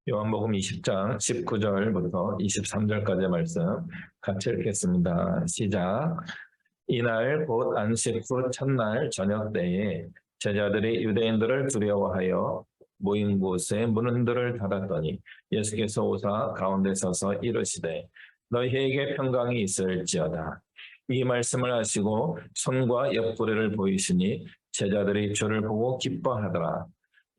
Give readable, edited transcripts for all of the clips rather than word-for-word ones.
요한복음 20장 19절부터 23절까지의 말씀 같이 읽겠습니다. 시작. 이날 곧 안식 후 첫날 저녁 때에 제자들이 유대인들을 두려워하여 모인 곳에 문들을 닫았더니 예수께서 오사 가운데 서서 이르시되 너희에게 평강이 있을지어다. 이 말씀을 하시고 손과 옆구리를 보이시니 제자들이 주를 보고 기뻐하더라.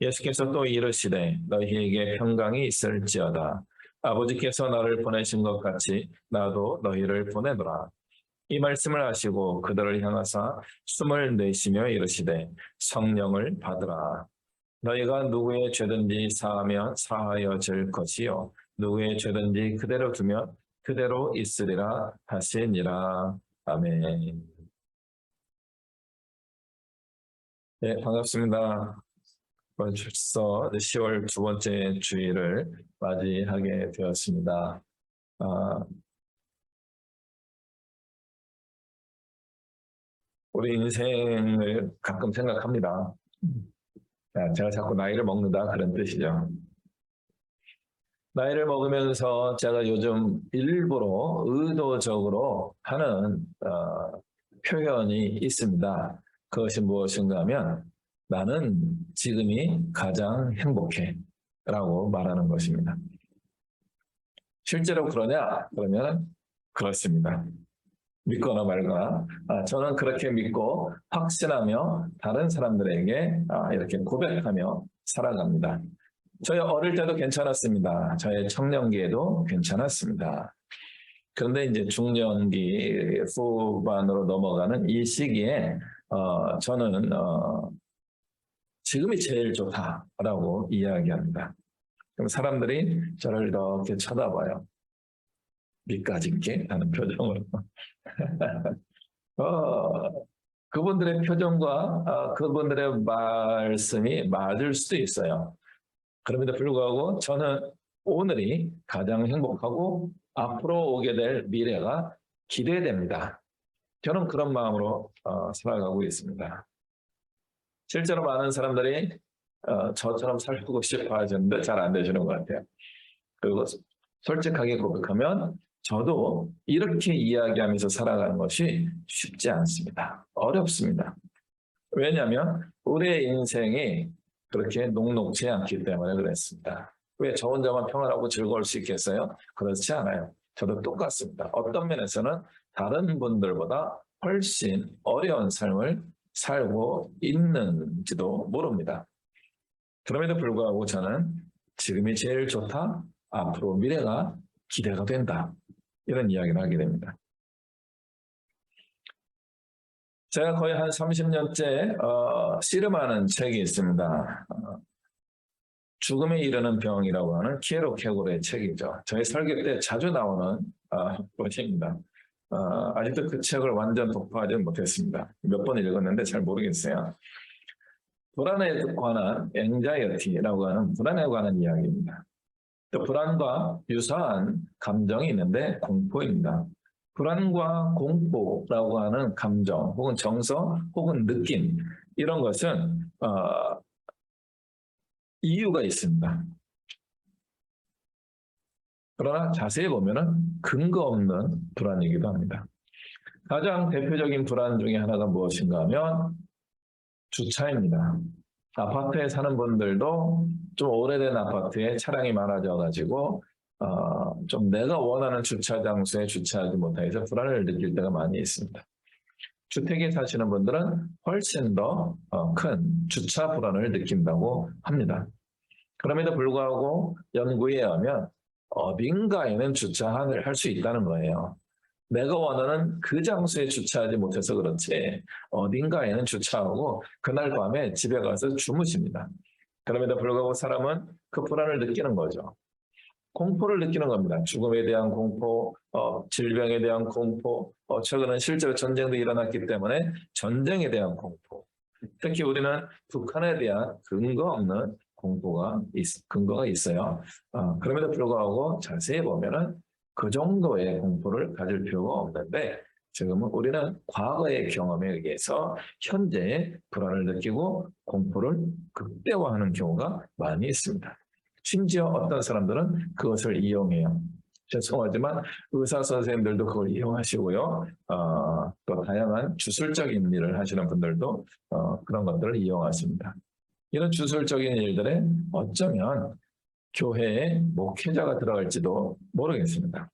예수께서 또 이르시되 너희에게 평강이 있을지어다. 아버지께서 나를 보내신 것 같이 나도 너희를 보내노라. 이 말씀을 하시고 그들을 향하사 숨을 내쉬며 이르시되 성령을 받으라. 너희가 누구의 죄든지 사하면 사하여질 것이요 누구의 죄든지 그대로 두면 그대로 있으리라 하시니라. 아멘. 네, 반갑습니다. 벌써 10월 두 번째 주일을 맞이하게 되었습니다. 우리 인생을 가끔 생각합니다. 제가 자꾸 나이를 먹는다 그런 뜻이죠. 나이를 먹으면서 제가 요즘 일부러 의도적으로 하는 표현이 있습니다. 그것이 무엇인가 하면 나는 지금이 가장 행복해 라고 말하는 것입니다. 실제로 그러냐? 그러면 그렇습니다. 믿거나 말거나 저는 그렇게 믿고 확신하며 다른 사람들에게 이렇게 고백하며 살아갑니다. 저희 어릴 때도 괜찮았습니다. 저의 청년기에도 괜찮았습니다. 그런데 이제 중년기 후반으로 넘어가는 이 시기에 저는 지금이 제일 좋다라고 이야기합니다. 그럼 사람들이 저를 이렇게 쳐다봐요. 밑가짓게 하는 표정으로. 그분들의 표정과 그분들의 말씀이 맞을 수도 있어요. 그럼에도 불구하고 저는 오늘이 가장 행복하고 앞으로 오게 될 미래가 기대됩니다. 저는 그런 마음으로 살아가고 있습니다. 실제로 많은 사람들이 저처럼 살고 싶어 하시는데 잘 안 되시는 것 같아요. 그리고 솔직하게 고백하면 저도 이렇게 이야기하면서 살아가는 것이 쉽지 않습니다. 어렵습니다. 왜냐하면 우리의 인생이 그렇게 녹록지 않기 때문에 그랬습니다. 왜 저 혼자만 평안하고 즐거울 수 있겠어요? 그렇지 않아요. 저도 똑같습니다. 어떤 면에서는 다른 분들보다 훨씬 어려운 삶을 살고 있는지도 모릅니다. 그럼에도 불구하고 저는 지금이 제일 좋다, 앞으로 미래가 기대가 된다. 이런 이야기를 하게 됩니다. 제가 거의 한 30년째 씨름하는 책이 있습니다. 죽음에 이르는 병이라고 하는 키에로 케고르의 책이죠. 저희 설교 때 자주 나오는 것입니다. 아직도 그 책을 완전 독파하지 못했습니다. 몇 번 읽었는데 잘 모르겠어요. 불안에 관한 앵자이어티라고 하는 불안에 관한 이야기입니다. 또 불안과 유사한 감정이 있는데 공포입니다. 불안과 공포라고 하는 감정 혹은 정서 혹은 느낌 이런 것은 이유가 있습니다. 그러나 자세히 보면 근거 없는 불안이기도 합니다. 가장 대표적인 불안 중에 하나가 무엇인가 하면 주차입니다. 아파트에 사는 분들도 좀 오래된 아파트에 차량이 많아져가지고 좀 내가 원하는 주차 장소에 주차하지 못해서 불안을 느낄 때가 많이 있습니다. 주택에 사시는 분들은 훨씬 더 큰 주차 불안을 느낀다고 합니다. 그럼에도 불구하고 연구에 의하면 어딘가에는 주차를 할 수 있다는 거예요. 내가 원하는 그 장소에 주차하지 못해서 그렇지 어딘가에는 주차하고 그날 밤에 집에 가서 주무십니다. 그럼에도 불구하고 사람은 그 불안을 느끼는 거죠. 공포를 느끼는 겁니다. 죽음에 대한 공포, 질병에 대한 공포, 최근은 실제로 전쟁도 일어났기 때문에 전쟁에 대한 공포. 특히 우리는 북한에 대한 근거 없는 근거가 있어요. 그럼에도 불구하고 자세히 보면은 그 정도의 공포를 가질 필요가 없는데 지금은 우리는 과거의 경험에 의해서 현재의 불안을 느끼고 공포를 극대화하는 경우가 많이 있습니다. 심지어 어떤 사람들은 그것을 이용해요. 죄송하지만 의사 선생님들도 그걸 이용하시고요. 또 다양한 주술적인 일을 하시는 분들도 그런 것들을 이용하십니다. 이런 주술적인 일들에 어쩌면 교회에 목회자가 들어갈지도 모르겠습니다.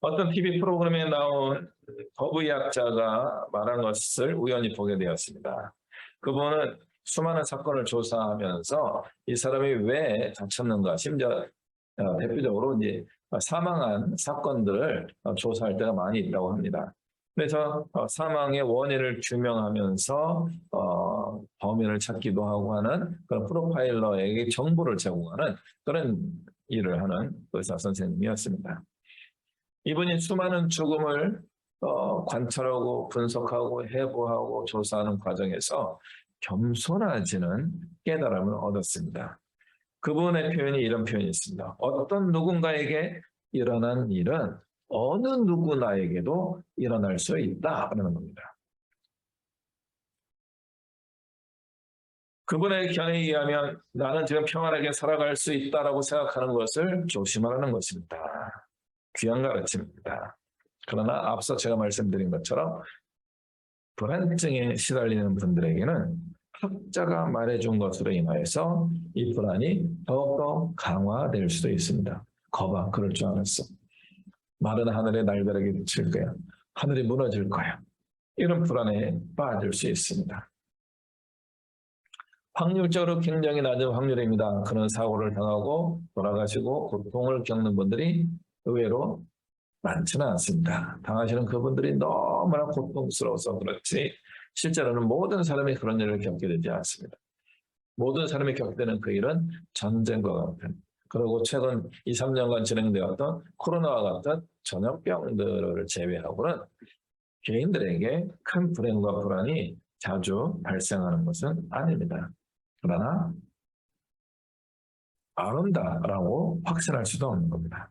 어떤 TV 프로그램에 나온 법의학자가 말한 것을 우연히 보게 되었습니다. 그분은 수많은 사건을 조사하면서 이 사람이 왜 다쳤는가, 심지어 대표적으로 이제 사망한 사건들을 조사할 때가 많이 있다고 합니다. 그래서 사망의 원인을 규명하면서 범인을 찾기도 하고 하는 그런 프로파일러에게 정보를 제공하는 그런 일을 하는 의사 선생님이었습니다. 이분이 수많은 죽음을 관찰하고 분석하고 해부하고 조사하는 과정에서 겸손해지는 깨달음을 얻었습니다. 그분의 표현이 이런 표현이 있습니다. 어떤 누군가에게 일어난 일은 어느 누구나에게도 일어날 수 있다라는 겁니다. 그분의 견해에 의하면 나는 지금 평안하게 살아갈 수 있다라고 생각하는 것을 조심하라는 것입니다. 귀한 가르침입니다. 그러나 앞서 제가 말씀드린 것처럼 불안증에 시달리는 분들에게는 학자가 말해준 것으로 인하여서 이 불안이 더욱더 강화될 수도 있습니다. 거봐, 그럴 줄 알았어. 마른 하늘에 날벼락이 비칠 거야. 하늘이 무너질 거야. 이런 불안에 빠질 수 있습니다. 확률적으로 굉장히 낮은 확률입니다. 그런 사고를 당하고 돌아가시고 고통을 겪는 분들이 의외로 많지는 않습니다. 당하시는 그분들이 너무나 고통스러워서 그렇지 실제로는 모든 사람이 그런 일을 겪게 되지 않습니다. 모든 사람이 겪게 되는 그 일은 전쟁과 같은, 그리고 최근 2, 3년간 진행되었던 코로나와 같은 전염병들을 제외하고는 개인들에게 큰 불행과 불안이 자주 발생하는 것은 아닙니다. 그러나 안 온다라고 확신할 수도 없는 겁니다.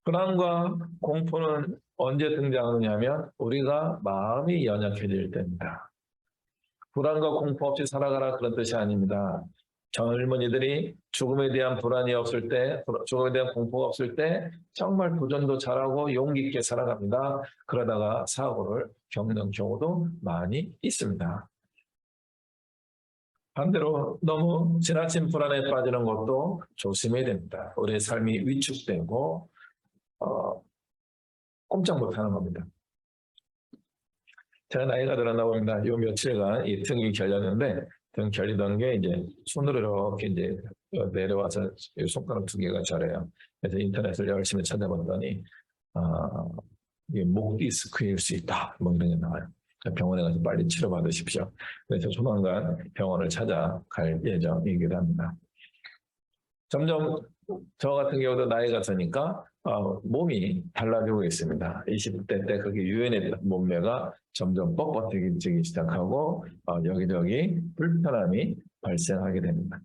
불안과 공포는 언제 등장하느냐면 우리가 마음이 연약해질 때입니다. 불안과 공포 없이 살아가라 그런 뜻이 아닙니다. 젊은이들이 죽음에 대한 불안이 없을 때, 죽음에 대한 공포가 없을 때 정말 도전도 잘하고 용기 있게 살아갑니다. 그러다가 사고를 겪는 경우도 많이 있습니다. 반대로 너무 지나친 불안에 빠지는 것도 조심해야 됩니다. 우리의 삶이 위축되고 꼼짝 못하는 겁니다. 제가 나이가 들었나 봅니다. 요 며칠간 이 등이 결렸는데 등 결리던 게 이제 손으로 이렇게 이제 내려와서 손가락 2개가 저려요. 그래서 인터넷을 열심히 찾아봤더니 이게 목 디스크일 수 있다. 뭐 이런 게 나와요. 병원에 가서 빨리 치료받으십시오. 그래서 조만간 병원을 찾아갈 예정이기도 합니다. 점점 저 같은 경우도 나이가 드니까 몸이 달라지고 있습니다. 20대 때 그게 유연했던 몸매가 점점 뻣뻣해지기 시작하고 여기저기 불편함이 발생하게 됩니다.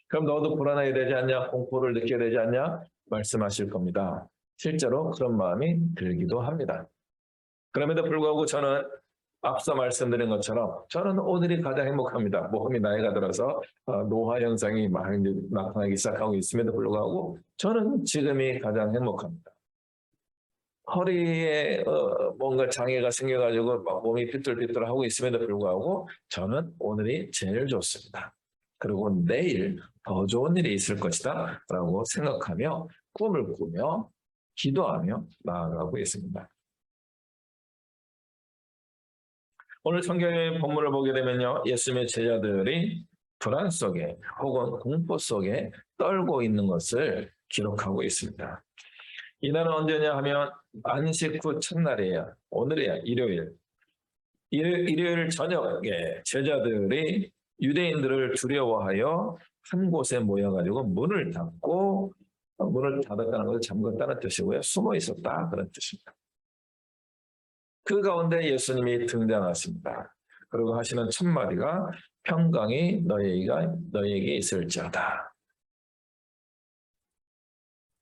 그럼 너도 불안하게 되지 않냐? 공포를 느끼게 되지 않냐? 말씀하실 겁니다. 실제로 그런 마음이 들기도 합니다. 그럼에도 불구하고 저는 앞서 말씀드린 것처럼 저는 오늘이 가장 행복합니다. 몸이 나이가 들어서 노화 현상이 막 이제 나타나기 시작하고 있음에도 불구하고 저는 지금이 가장 행복합니다. 허리에 뭔가 장애가 생겨가지고 막 몸이 삐뚤삐뚤하고 있음에도 불구하고 저는 오늘이 제일 좋습니다. 그리고 내일 더 좋은 일이 있을 것이다 라고 생각하며 꿈을 꾸며 기도하며 나아가고 있습니다. 오늘 성경의 본문을 보게 되면요, 예수님의 제자들이 불안 속에 혹은 공포 속에 떨고 있는 것을 기록하고 있습니다. 이날은 언제냐 하면 안식 후 첫날이에요. 오늘이야, 일요일. 일요일 저녁에 제자들이 유대인들을 두려워하여 한 곳에 모여가지고 문을 닫고, 문을 닫았다는 것을 잠갔다는 뜻이고요. 숨어 있었다 그런 뜻입니다. 그 가운데 예수님이 등장하십니다. 그리고 하시는 첫 마디가 평강이 너희에게 있을지어다.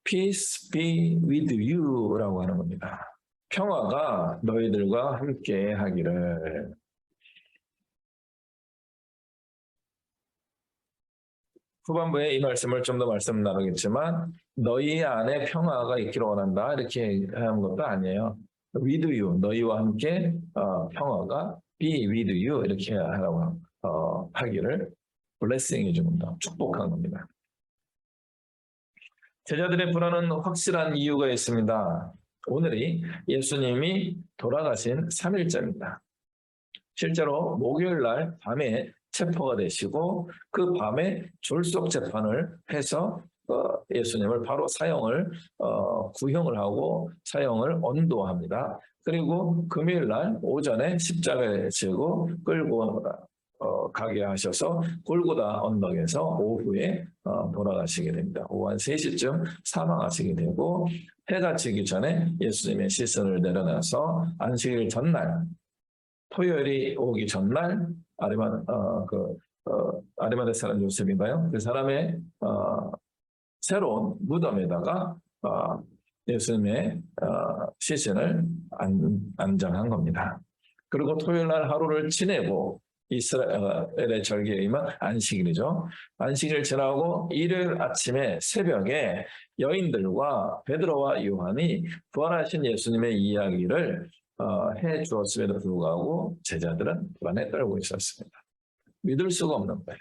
Peace be with you 라고 하는 겁니다. 평화가 너희들과 함께 하기를. 후반부에 이 말씀을 좀 더 말씀 나누겠지만 너희 안에 평화가 있기를 원한다 이렇게 하는 것도 아니에요. with you 너희와 함께 평화가 be with you 이렇게 하라고 하기를 blessing이 줍니다. 축복한 겁니다. 제자들의 불안은 확실한 이유가 있습니다. 오늘이 예수님이 돌아가신 3일째입니다. 실제로 목요일 날 밤에 체포가 되시고 그 밤에 졸속 재판을 해서 예수님을 바로 사형을 구형을 하고 사형을 언도합니다. 그리고 금요일 날 오전에 십자가에 지고 끌고 가게 하셔서 골고다 언덕에서 오후에 돌아가시게 됩니다. 오후 한 3시쯤 사망하시게 되고 해가 지기 전에 예수님의 시선을 내려놔서 안식일 전날 토요일이 오기 전날 아리마대 사람 요셉인가요? 그 사람의 새로운 무덤에다가 예수님의 시신을 안장한 겁니다. 그리고 토요일 날 하루를 지내고 이스라엘의 절기이면 안식일이죠. 안식일 지나고 일요일 아침에 새벽에 여인들과 베드로와 요한이 부활하신 예수님의 이야기를 해 주었음에도 불구하고 제자들은 불안에 떨고 있었습니다. 믿을 수가 없는 거예요.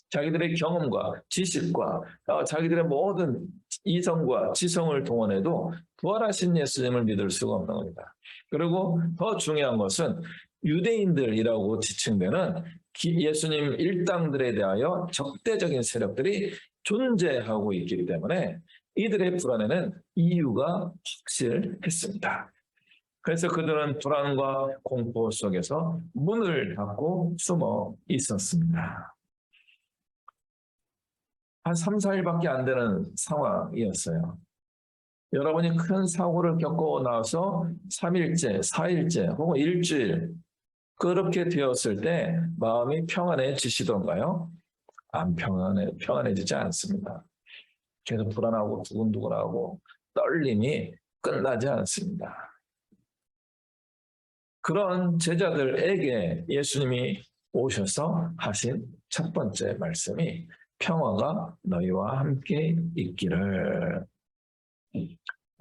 자기들의 경험과 지식과 자기들의 모든 이성과 지성을 동원해도 부활하신 예수님을 믿을 수가 없는 겁니다. 그리고 더 중요한 것은 유대인들이라고 지칭되는 예수님 일당들에 대하여 적대적인 세력들이 존재하고 있기 때문에 이들의 불안에는 이유가 확실했습니다. 그래서 그들은 불안과 공포 속에서 문을 닫고 숨어 있었습니다. 한 3, 4일밖에 안 되는 상황이었어요. 여러분이 큰 사고를 겪고 나서 3일째, 4일째 혹은 일주일 그렇게 되었을 때 마음이 평안해지시던가요? 안 평안해지지 않습니다. 계속 불안하고 두근두근하고 떨림이 끝나지 않습니다. 그런 제자들에게 예수님이 오셔서 하신 첫 번째 말씀이 평화가 너희와 함께 있기를.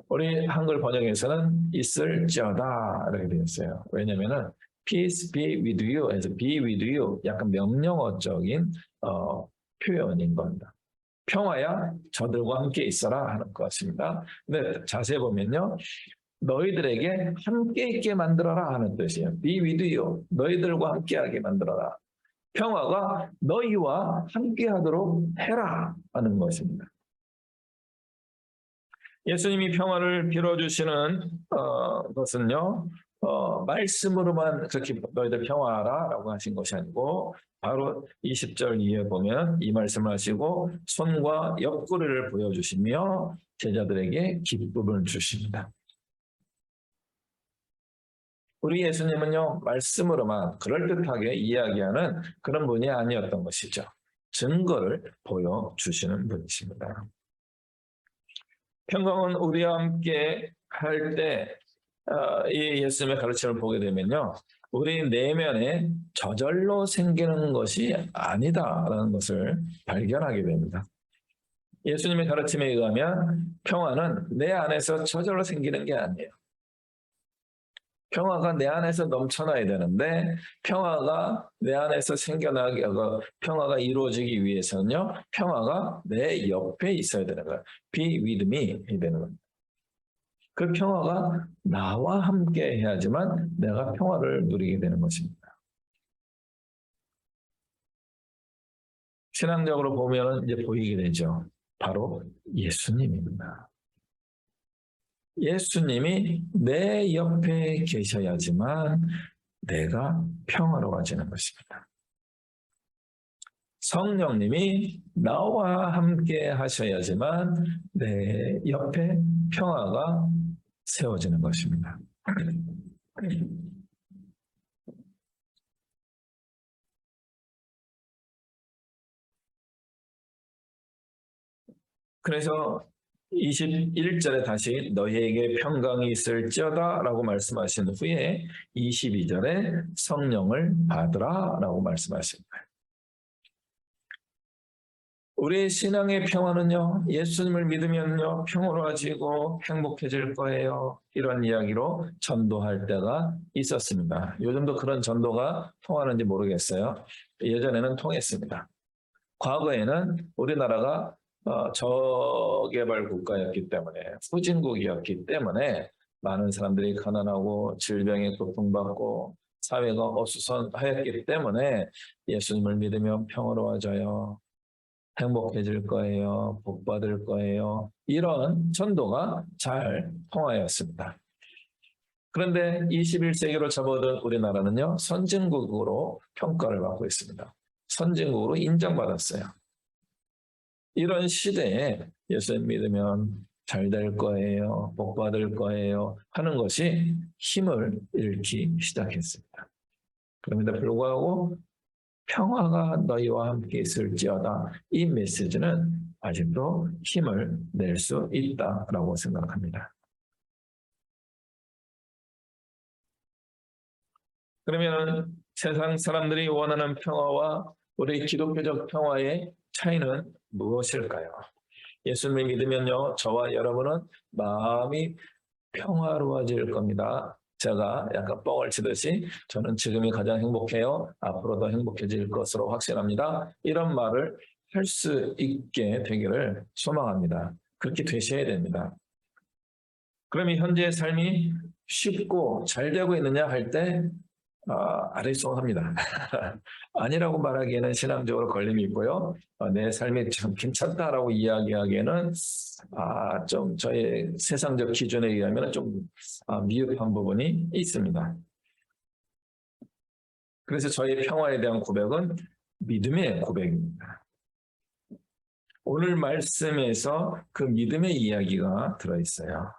우리 한글 번역에서는 있을지어다 이렇게 되어 있어요. 왜냐하면 peace be with you 해서 be with you 약간 명령어적인 표현인 겁니다. 평화야 저들과 함께 있어라 하는 것입니다. 근데 자세히 보면요. 너희들에게 함께 있게 만들어라 하는 뜻이에요. be with you 너희들과 함께하게 만들어라. 평화가 너희와 함께하도록 해라 하는 것입니다. 예수님이 평화를 빌어주시는 것은요. 말씀으로만 그렇게 너희들 평화하라 라고 하신 것이 아니고 바로 20절 이에 보면 이 말씀을 하시고 손과 옆구리를 보여주시며 제자들에게 기쁨을 주십니다. 우리 예수님은요, 말씀으로만 그럴듯하게 이야기하는 그런 분이 아니었던 것이죠. 증거를 보여주시는 분이십니다. 평강은 우리와 함께 할 때 이 예수님의 가르침을 보게 되면요. 우리 내면에 저절로 생기는 것이 아니다라는 것을 발견하게 됩니다. 예수님의 가르침에 의하면 평화는 내 안에서 저절로 생기는 게 아니에요. 평화가 내 안에서 넘쳐나야 되는데 평화가 내 안에서 생겨나게 평화가 이루어지기 위해서는요. 평화가 내 옆에 있어야 되는 거예요. Be with me 해야 되는 겁니다. 그 평화가 나와 함께 해야지만 내가 평화를 누리게 되는 것입니다. 신앙적으로 보면 이제 보이게 되죠. 바로 예수님입니다. 예수님이 내 옆에 계셔야지만 내가 평화로워지는 것입니다. 성령님이 나와 함께 하셔야지만 내 옆에 평화가 세워지는 것입니다. 그래서 21절에 다시 너희에게 평강이 있을지어다 라고 말씀하신 후에 22절에 성령을 받으라 라고 말씀하십니다. 우리 신앙의 평화는요, 예수님을 믿으면요, 평화로워지고 행복해질 거예요. 이런 이야기로 전도할 때가 있었습니다. 요즘도 그런 전도가 통하는지 모르겠어요. 예전에는 통했습니다. 과거에는 우리나라가 저개발 국가였기 때문에, 후진국이었기 때문에 많은 사람들이 가난하고 질병에 고통받고 사회가 어수선하였기 때문에 예수님을 믿으면 평화로워져요. 행복해질 거예요. 복 받을 거예요. 이런 전도가 잘 통하였습니다. 그런데 21세기로 접어든 우리나라는요, 선진국으로 평가를 받고 있습니다. 선진국으로 인정받았어요. 이런 시대에 예수님 믿으면 잘 될 거예요. 복 받을 거예요. 하는 것이 힘을 잃기 시작했습니다. 그럼에도 불구하고 평화가 너희와 함께 있을지어다. 이 메시지는 아직도 힘을 낼 수 있다라고 생각합니다. 그러면 세상 사람들이 원하는 평화와 우리 기독교적 평화의 차이는 무엇일까요? 예수님을 믿으면요, 저와 여러분은 마음이 평화로워질 겁니다. 제가 약간 뻥을 치듯이 저는 지금이 가장 행복해요. 앞으로도 행복해질 것으로 확신합니다. 이런 말을 할 수 있게 되기를 소망합니다. 그렇게 되셔야 됩니다. 그러면 현재의 삶이 쉽고 잘 되고 있느냐 할 때 아리송합니다. 아니라고 말하기에는 신앙적으로 걸림이 있고요. 내 삶이 참 괜찮다라고 이야기하기에는 좀 저의 세상적 기준에 의하면 좀 미흡한 부분이 있습니다. 그래서 저의 평화에 대한 고백은 믿음의 고백입니다. 오늘 말씀에서 그 믿음의 이야기가 들어있어요.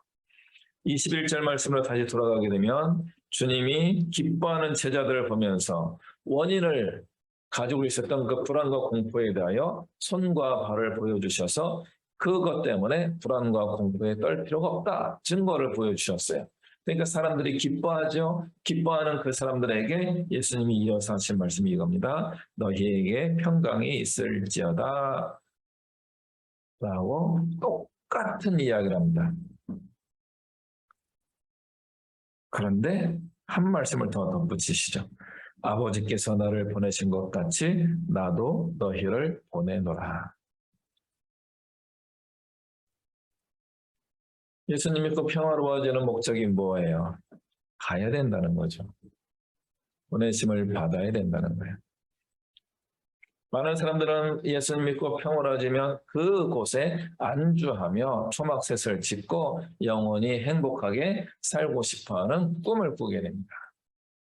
21절 말씀으로 다시 돌아가게 되면 주님이 기뻐하는 제자들을 보면서 원인을 가지고 있었던 그 불안과 공포에 대하여 손과 발을 보여주셔서 그것 때문에 불안과 공포에 떨 필요가 없다. 증거를 보여주셨어요. 그러니까 사람들이 기뻐하죠. 기뻐하는 그 사람들에게 예수님이 이어서 하신 말씀이 이겁니다. 너희에게 평강이 있을지어다. 라고 똑같은 이야기를 합니다. 그런데 한 말씀을 더 덧붙이시죠. 아버지께서 나를 보내신 것 같이 나도 너희를 보내노라. 예수님이 그 평화로워지는 목적이 뭐예요? 가야 된다는 거죠. 보내심을 받아야 된다는 거예요. 많은 사람들은 예수님 믿고 평화로워지면 그곳에 안주하며 초막셋을 짓고 영원히 행복하게 살고 싶어하는 꿈을 꾸게 됩니다.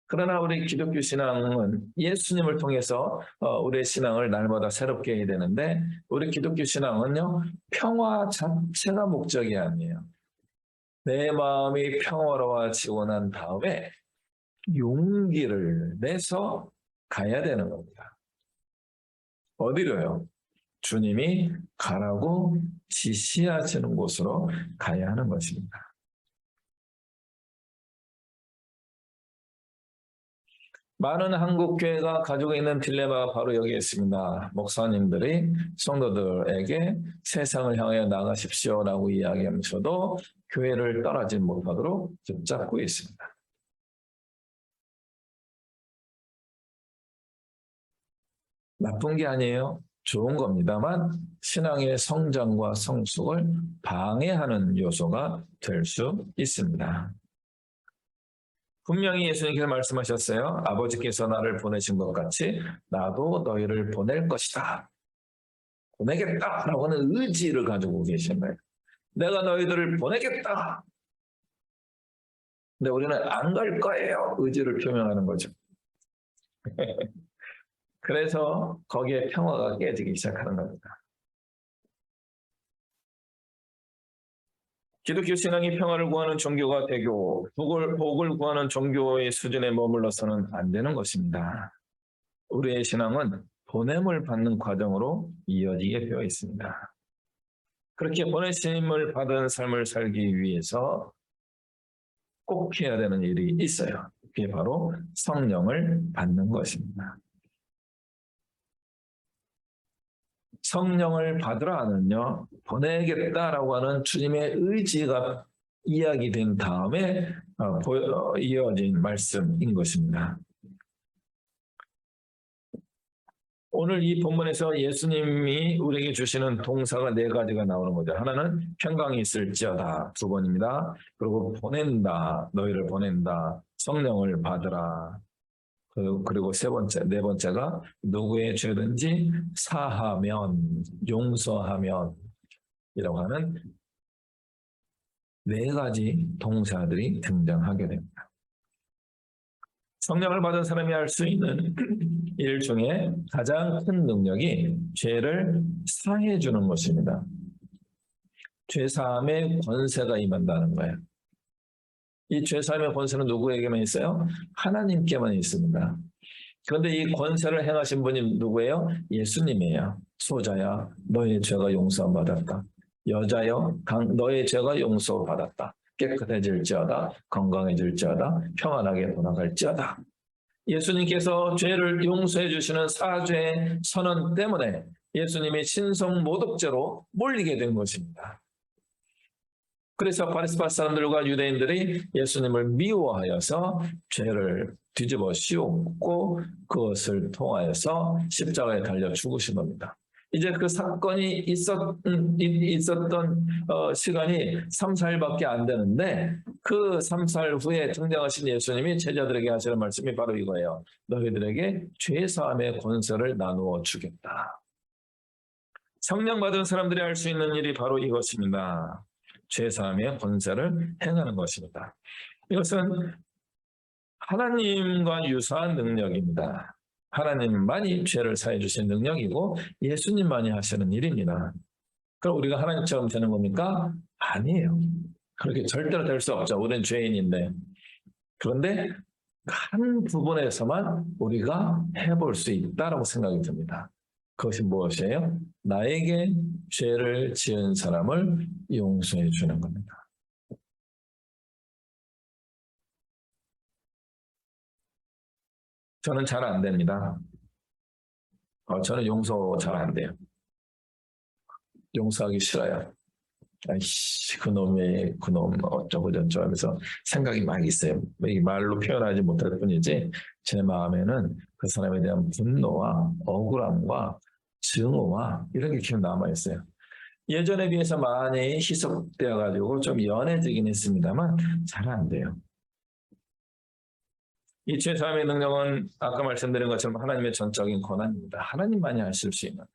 그러나 우리 기독교 신앙은 예수님을 통해서 우리의 신앙을 날마다 새롭게 해야 되는데 우리 기독교 신앙은요, 평화 자체가 목적이 아니에요. 내 마음이 평화로워지고 난 다음에 용기를 내서 가야 되는 겁니다. 어디로요? 주님이 가라고 지시하시는 곳으로 가야 하는 것입니다. 많은 한국 교회가 가지고 있는 딜레마가 바로 여기에 있습니다. 목사님들이 성도들에게 세상을 향해 나가십시오라고 이야기하면서도 교회를 떠나지 못하도록 붙잡고 있습니다. 나쁜 게 아니에요. 좋은 겁니다만 신앙의 성장과 성숙을 방해하는 요소가 될 수 있습니다. 분명히 예수님께서 말씀하셨어요. 아버지께서 나를 보내신 것 같이 나도 너희를 보낼 것이다. 보내겠다라고 하는 의지를 가지고 계신 거예요. 내가 너희들을 보내겠다. 근데 우리는 안 갈 거예요. 의지를 표명하는 거죠. 그래서 거기에 평화가 깨지기 시작하는 겁니다. 기독교 신앙이 평화를 구하는 종교가 되고 복을 구하는 종교의 수준에 머물러서는 안 되는 것입니다. 우리의 신앙은 보냄을 받는 과정으로 이어지게 되어 있습니다. 그렇게 보내심을 받은 삶을 살기 위해서 꼭 해야 되는 일이 있어요. 그게 바로 성령을 받는 것입니다. 성령을 받으라는요, 보내겠다라고 하는 주님의 의지가 이야기된 다음에 이어진 말씀인 것입니다. 오늘 이 본문에서 예수님이 우리에게 주시는 동사가 4가지가 나오는 거죠. 하나는 평강이 있을지어다, 2번입니다. 그리고 보낸다, 너희를 보낸다, 성령을 받으라. 그리고 네 번째가 누구의 죄든지 사하면, 용서하면 이라고 하는 4가지 동사들이 등장하게 됩니다. 성령을 받은 사람이 할 수 있는 일 중에 가장 큰 능력이 죄를 사해 주는 것입니다. 죄사함의 권세가 임한다는 거예요. 이 죄사함의 권세는 누구에게만 있어요? 하나님께만 있습니다. 그런데 이 권세를 행하신 분이 누구예요? 예수님이에요. 소자야, 너의 죄가 용서받았다. 여자여, 너의 죄가 용서받았다. 깨끗해질지어다, 건강해질지어다, 평안하게 돌아갈지어다. 예수님께서 죄를 용서해 주시는 사죄의 선언 때문에 예수님이 신성 모독죄로 몰리게 된 것입니다. 그래서 바리새파 사람들과 유대인들이 예수님을 미워하여서 죄를 뒤집어 씌웠고 그것을 통하여서 십자가에 달려 죽으신 겁니다. 이제 그 사건이 있었던 시간이 3-4일밖에 안 되는데 그 3-4일 후에 등장하신 예수님이 제자들에게 하시는 말씀이 바로 이거예요. 너희들에게 죄사함의 권세를 나누어 주겠다. 성령 받은 사람들이 할 수 있는 일이 바로 이것입니다. 죄사함의 권세를 행하는 것입니다. 이것은 하나님과 유사한 능력입니다. 하나님만이 죄를 사해 주신 능력이고 예수님만이 하시는 일입니다. 그럼 우리가 하나님처럼 되는 겁니까? 아니에요. 그렇게 절대로 될 수 없죠. 우리는 죄인인데. 그런데 한 부분에서만 우리가 해볼 수 있다라고 생각이 듭니다. 그것이 무엇이에요? 나에게 죄를 지은 사람을 용서해 주는 겁니다. 저는 잘 안 됩니다. 저는 용서 잘 안 돼요. 용서하기 싫어요. 아이씨, 그놈 어쩌고 저쩌고 하면서 생각이 막 있어요. 말로 표현하지 못할 뿐이지 제 마음에는 그 사람에 대한 분노와 억울함과 증오와 이런 게 계속 남아있어요. 예전에 비해서 많이 희석되어가지고 좀 연해지긴 했습니다만 잘 안 돼요. 이 죄사함의 능력은 아까 말씀드린 것처럼 하나님의 전적인 권한입니다. 하나님만이 하실 수 있는데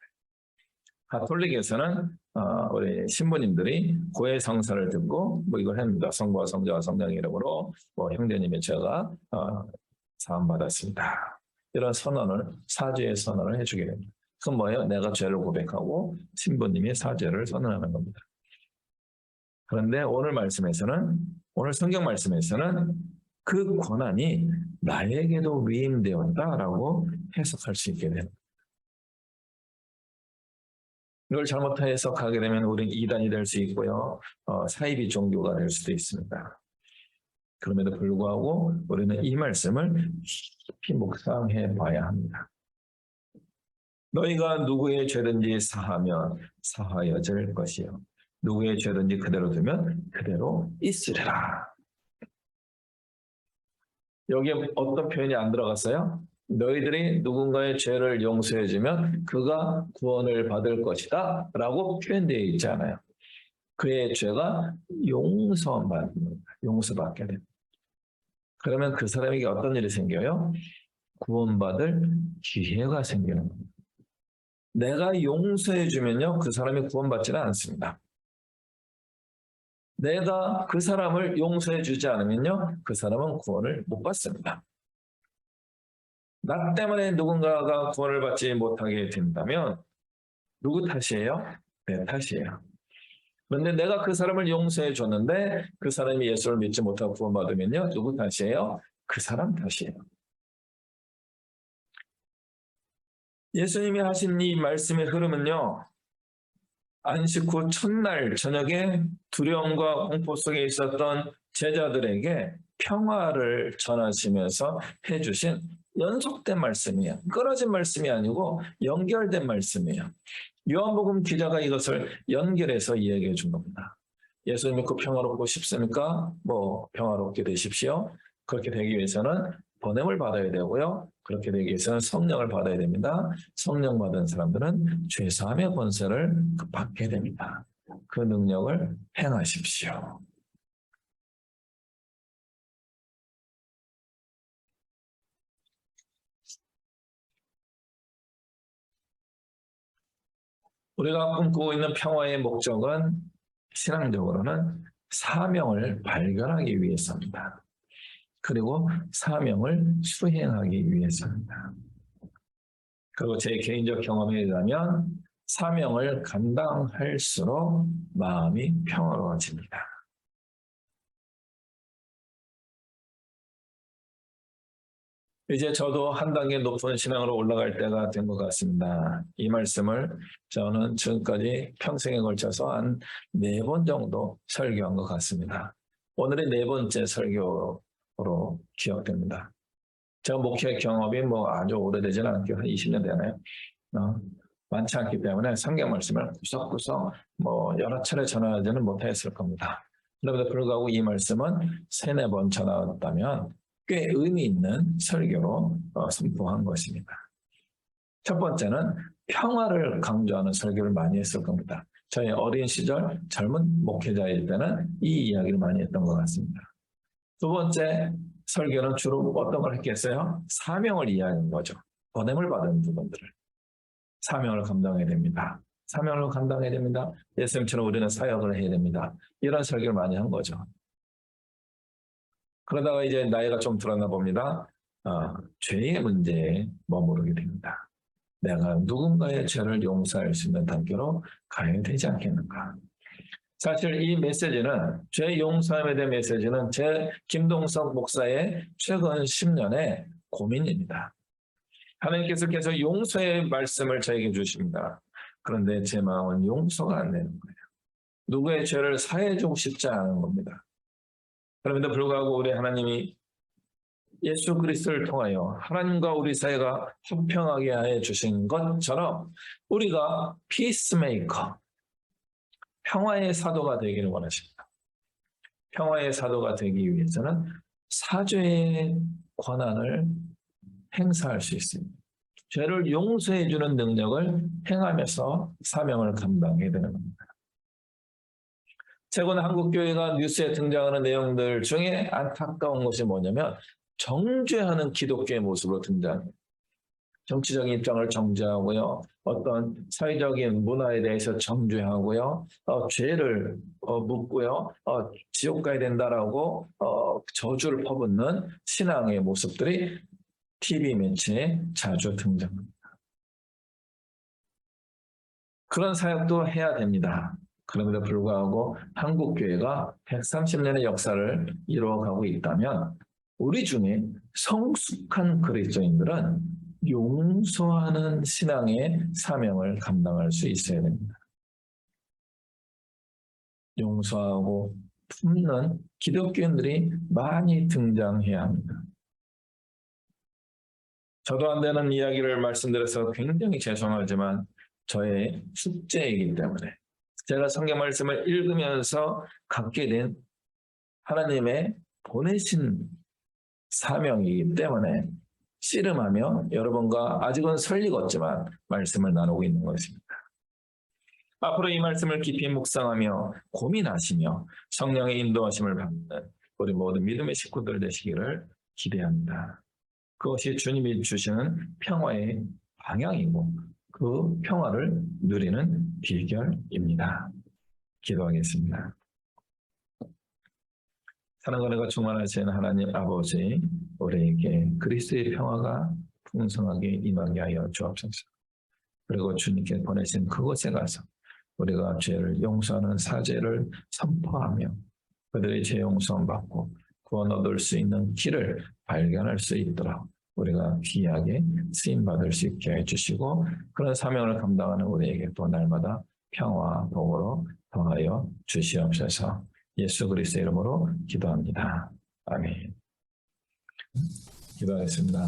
가톨릭에서는 우리 신부님들이 고해 성사를 듣고 이걸 합니다. 성부와 성자와 성령의 이름으로 형제님의 죄가 사함 받았습니다. 이런 선언을 사죄의 선언을 해주게 됩니다. 그건 뭐예요? 내가 죄를 고백하고 신부님이 사죄를 선언하는 겁니다. 그런데 오늘 성경 말씀에서는 그 권한이 나에게도 위임되었다라고 해석할 수 있게 됩니다. 이걸 잘못 해석하게 되면 우리는 이단이 될 수 있고요. 사이비 종교가 될 수도 있습니다. 그럼에도 불구하고 우리는 이 말씀을 깊이 묵상해 봐야 합니다. 너희가 누구의 죄든지 사하면 사하여질 것이요. 누구의 죄든지 그대로 두면 그대로 있으리라. 여기에 어떤 표현이 안 들어갔어요? 너희들이 누군가의 죄를 용서해주면 그가 구원을 받을 것이다 라고 표현되어 있지 않아요. 그의 죄가 용서받게 됩니다. 그러면 그 사람에게 어떤 일이 생겨요? 구원받을 기회가 생기는 겁니다. 내가 용서해주면요, 그 사람이 구원받지는 않습니다. 내가 그 사람을 용서해 주지 않으면요, 그 사람은 구원을 못 받습니다. 나 때문에 누군가가 구원을 받지 못하게 된다면 누구 탓이에요? 내 탓이에요. 그런데 내가 그 사람을 용서해 줬는데 그 사람이 예수를 믿지 못하고 구원받으면요, 누구 탓이에요? 그 사람 탓이에요. 예수님이 하신 이 말씀의 흐름은요, 안식 후 첫날 저녁에 두려움과 공포 속에 있었던 제자들에게 평화를 전하시면서 해주신 연속된 말씀이에요. 끊어진 말씀이 아니고 연결된 말씀이에요. 요한복음 기자가 이것을 연결해서 이야기해 준 겁니다. 예수 믿고 평화롭고 싶습니까? 평화롭게 되십시오. 그렇게 되기 위해서는 번냄을 받아야 되고요. 그렇게 되기 위해서는 성령을 받아야 됩니다. 성령 받은 사람들은 죄사함의 권세를 받게 됩니다. 그 능력을 행하십시오. 우리가 꿈꾸고 있는 평화의 목적은 신앙적으로는 사명을 발견하기 위해서입니다. 그리고 사명을 수행하기 위해서입니다. 그리고 제 개인적 경험에 의하면 사명을 감당할수록 마음이 평화로워집니다. 이제 저도 한 단계 높은 신앙으로 올라갈 때가 된 것 같습니다. 이 말씀을 저는 지금까지 평생에 걸쳐서 한 4번 정도 설교한 것 같습니다. 오늘이 4번째 설교로 기억됩니다. 제가 목회 경험이 아주 오래되지는 않고 한 20년 되나요? 많지 않기 때문에 성경 말씀을 구석구석 여러 차례 전하지는 못했을 겁니다. 그럼에도 불구하고 이 말씀은 3, 4번 전하였다면 꽤 의미 있는 설교로 선포한 것입니다. 첫 번째는 평화를 강조하는 설교를 많이 했을 겁니다. 저희 어린 시절 젊은 목회자일 때는 이 이야기를 많이 했던 것 같습니다. 두 번째 설교는 주로 어떤 걸 했겠어요? 사명을 이야기하는 거죠. 번냄을 받은 부분들을. 사명을 감당해야 됩니다. 사명을 감당해야 됩니다. 예수님처럼 우리는 사역을 해야 됩니다. 이런 설교를 많이 한 거죠. 그러다가 이제 나이가 좀 들었나 봅니다. 죄의 문제에 머무르게 됩니다. 내가 누군가의 죄를 용서할 수 있는 단계로 가야 되지 않겠는가. 사실 이 메시지는, 죄 용서함에 대한 메시지는 제 김동석 목사의 최근 10년의 고민입니다. 하나님께서 계속 용서의 말씀을 저에게 주십니다. 그런데 제 마음은 용서가 안 되는 거예요. 누구의 죄를 사해주고 싶지 않은 겁니다. 그럼에도 불구하고 우리 하나님이 예수 그리스도를 통하여 하나님과 우리 사이가 화평하게 해 주신 것처럼 우리가 피스메이커, 평화의 사도가 되기를 원하십니다. 평화의 사도가 되기 위해서는 사죄의 권한을 행사할 수 있습니다. 죄를 용서해 주는 능력을 행하면서 사명을 감당해야 되는 겁니다. 최근 한국교회가 뉴스에 등장하는 내용들 중에 안타까운 것이 뭐냐면 정죄하는 기독교의 모습으로 등장해요. 정치적인 입장을 정죄하고요. 어떤 사회적인 문화에 대해서 정죄하고요. 죄를 묻고요. 지옥 가야 된다라고 저주를 퍼붓는 신앙의 모습들이 TV 매체에 자주 등장합니다. 그런 사역도 해야 됩니다. 그럼에도 불구하고 한국교회가 130년의 역사를 이루어가고 있다면 우리 중에 성숙한 그리스도인들은 용서하는 신앙의 사명을 감당할 수 있어야 됩니다. 용서하고 품는 기독교인들이 많이 등장해야 합니다. 저도 안 되는 이야기를 말씀드려서 굉장히 죄송하지만 저의 숙제이기 때문에 제가 성경 말씀을 읽으면서 갖게 된 하나님의 보내신 사명이기 때문에 씨름하며 여러분과 아직은 설리겠지만 말씀을 나누고 있는 것입니다. 앞으로 이 말씀을 깊이 묵상하며 고민하시며 성령의 인도하심을 받는 우리 모든 믿음의 식구들 되시기를 기대합니다. 그것이 주님이 주시는 평화의 방향이고 그 평화를 누리는 비결입니다. 기도하겠습니다. 사랑과 은혜가 충만하신 하나님 아버지, 우리에게 그리스도의 평화가 풍성하게 임하게 하여 주옵소서. 그리고 주님께 보내신 그곳에 가서 우리가 죄를 용서하는 사죄를 선포하며 그들의 죄 용서를 받고 구원 얻을 수 있는 길을 발견할 수 있도록 우리가 귀하게 쓰임받을 수 있게 해주시고 그런 사명을 감당하는 우리에게 또 날마다 평화, 복으로 더하여 주시옵소서. 예수 그리스도의 이름으로 기도합니다. 아멘. 기도하겠습니다.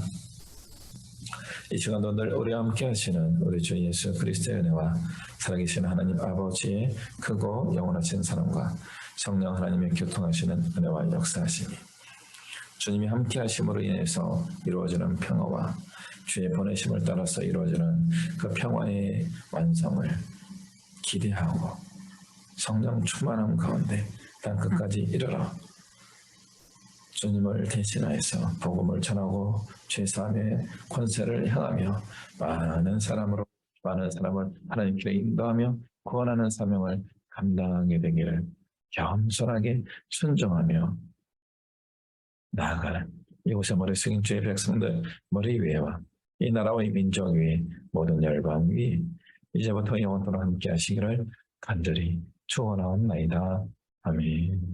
이 시간도 늘 우리와 함께 하시는 우리 주 예수 그리스도의 은혜와 살아계신 하나님 아버지의 크고 영원하신 사랑과 성령 하나님의 교통하시는 은혜와 역사하시니 주님이 함께 하심으로 인해서 이루어지는 평화와 주의 보내심을 따라서 이루어지는 그 평화의 완성을 기대하고 성령 충만함 가운데 땅끝까지 이르러 주님을 대신하여서 복음을 전하고 죄사함의 권세를 향하며 많은 사람을 하나님께 인도하며 구원하는 사명을 감당하게 되기를 겸손하게 순종하며 나아가는 이곳에 머리 숙인 주의 백성들 머리 위에와 이 나라와 이 민족 위에 모든 열방 위에 이제부터 영원토록 함께 하시기를 간절히 축원하옵나이다. 아멘.